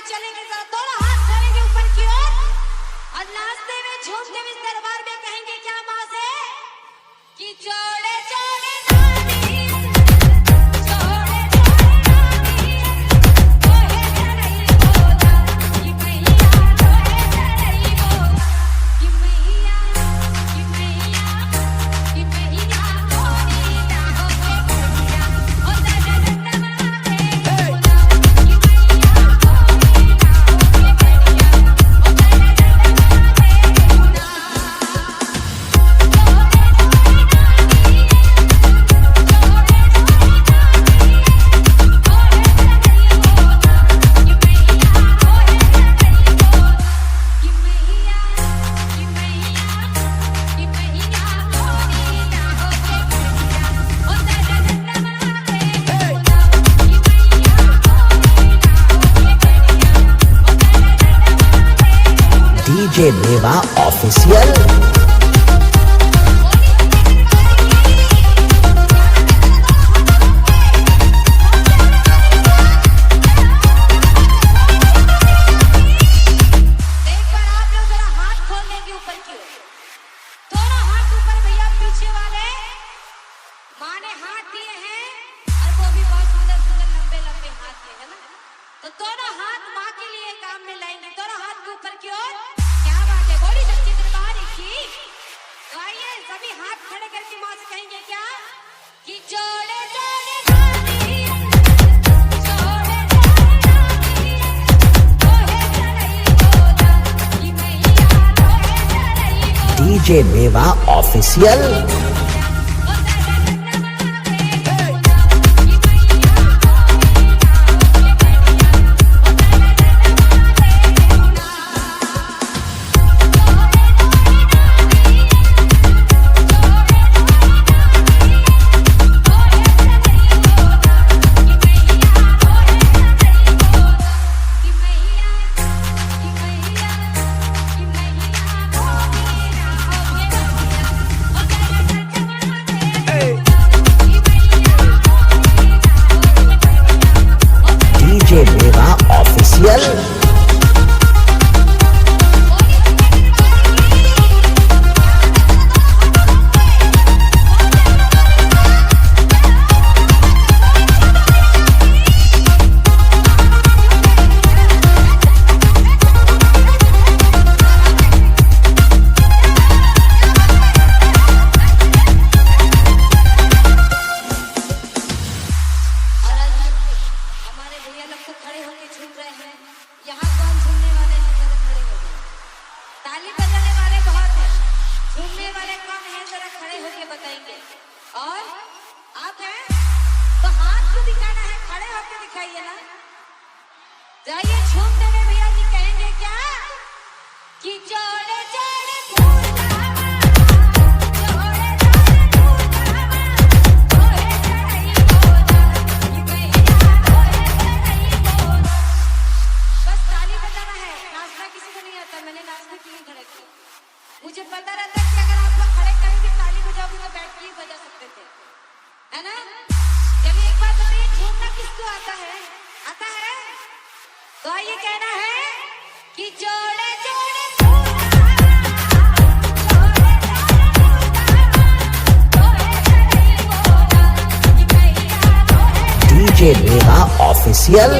आगे चलेंगे जरा थोड़ा हाथ करेंगे ऊपर की ओर और नाचते हुए झूमते हुए इस दरबार में कहेंगे क्या माँ से कि जोड़े जोड़े नानी जोड़े जोड़े नानी ओहे चढ़ई बोला कि मैया ओहे चढ़ई बोला कि मैया कि मैया कि मैया कोनी ना होके बढ़िया ओ दादा दत्ता माते बोला कि मैया कोनी ना होके बढ़िया ओ दादा दत्ता डीजे मेवा ऑफिशियल। तो दोनों हाथ माँ के लिए काम में लाएंगे दोनों हाथ के ऊपर की ओर क्या बात है बोली सच्ची दरबार की तो आइए सभी हाथ खड़े करके माँ से कहेंगे क्या कि जोड़े जोड़े नानी जोड़े जोड़े नानी ओहे चढ़ई बोला कि मैया ओहे चढ़ई बोला DJ Mewa official. DJ Mewa official. यहाँ कौन झूमने वाले हैं जरा खड़े हो जाओ ताली बजाने वाले बहुत हैं झूमने वाले कौन हैं जरा खड़े होके बताएंगे और आप हैं तो हाथ को दिखाना है खड़े होके दिखाइए ना जाइए झूमते हुए भैया जी कहेंगे क्या कि जोड़े जोड़े फूल जोड़े जोड़े फूल ओहे चढ़ई बोला कि मैया ओहे चढ़ई बोला बस ताली बजाना है नाचना किसी को नहीं आता मैंने नाचने के लिए खड़े किया मुझे पता रहता कि अगर आप लोग खड़े करेंगे ताली बजाओगे तो बैठ के ही बजा सकते थे है ना चलिए एक बात बताइए झूमना किसको आता है तो आइए कहना है कि जोड़े जोड़े डीजे मेवा ऑफिशियल।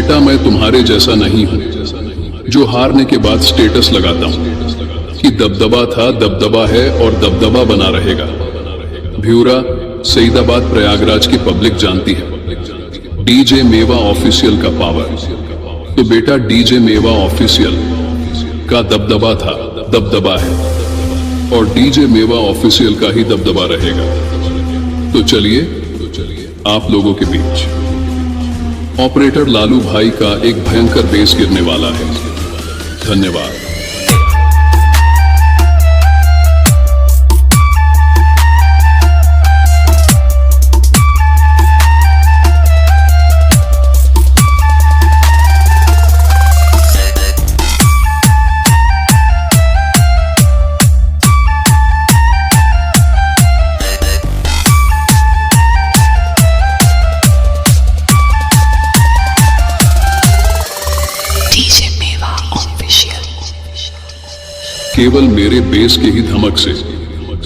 बेटा मैं तुम्हारे जैसा नहीं हूं जो हारने के बाद स्टेटस लगाता हूं कि दबदबा था, दबदबा है और दबदबा बना रहेगा। भ्यूरा सईदाबाद प्रयागराज की पब्लिक जानती है डीजे मेवा ऑफिशियल का पावर। तो बेटा डीजे मेवा ऑफिशियल का दबदबा था, दबदबा है और डीजे मेवा ऑफिशियल का ही दबदबा रहेगा। तो चलिए आप लोगों के बीच ऑपरेटर लालू भाई का एक भयंकर बेस गिरने वाला है। धन्यवाद। केवल मेरे बेस के ही धमक से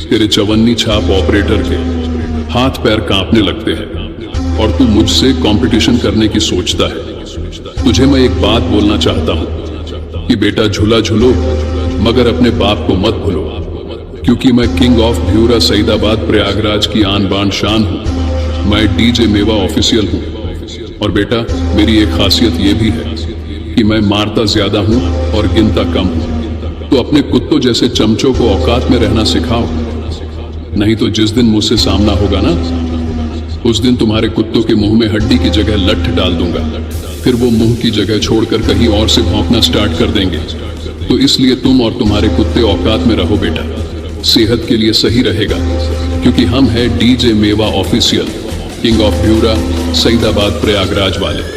तेरे चवन्नी छाप ऑपरेटर के हाथ पैर कांपने लगते हैं और तू मुझसे कंपटीशन करने की सोचता है। तुझे मैं एक बात बोलना चाहता हूं कि बेटा झूला झूलो मगर अपने बाप को मत भूलो, क्योंकि मैं किंग ऑफ भ्यूरा सईदाबाद प्रयागराज की आन बान शान हूं। मैं डीजे मेवा ऑफिशियल हूं और बेटा मेरी एक खासियत यह भी है कि मैं मारता ज्यादा हूं और गिनता कम हूं। तो अपने कुत्तों जैसे चमचों को औकात में रहना सिखाओ, नहीं तो जिस दिन मुझसे सामना होगा ना, उस दिन तुम्हारे कुत्तों के मुंह में हड्डी की जगह लठ डाल दूंगा। फिर वो मुंह की जगह छोड़कर कहीं और से भौंकना स्टार्ट कर देंगे। तो इसलिए तुम और तुम्हारे कुत्ते औकात में रहो बेटा, सेहत के लिए सही रहेगा, क्योंकि हम हैं DJ Mewa official, king of Bhyura Saidabad Prayagraj वाले।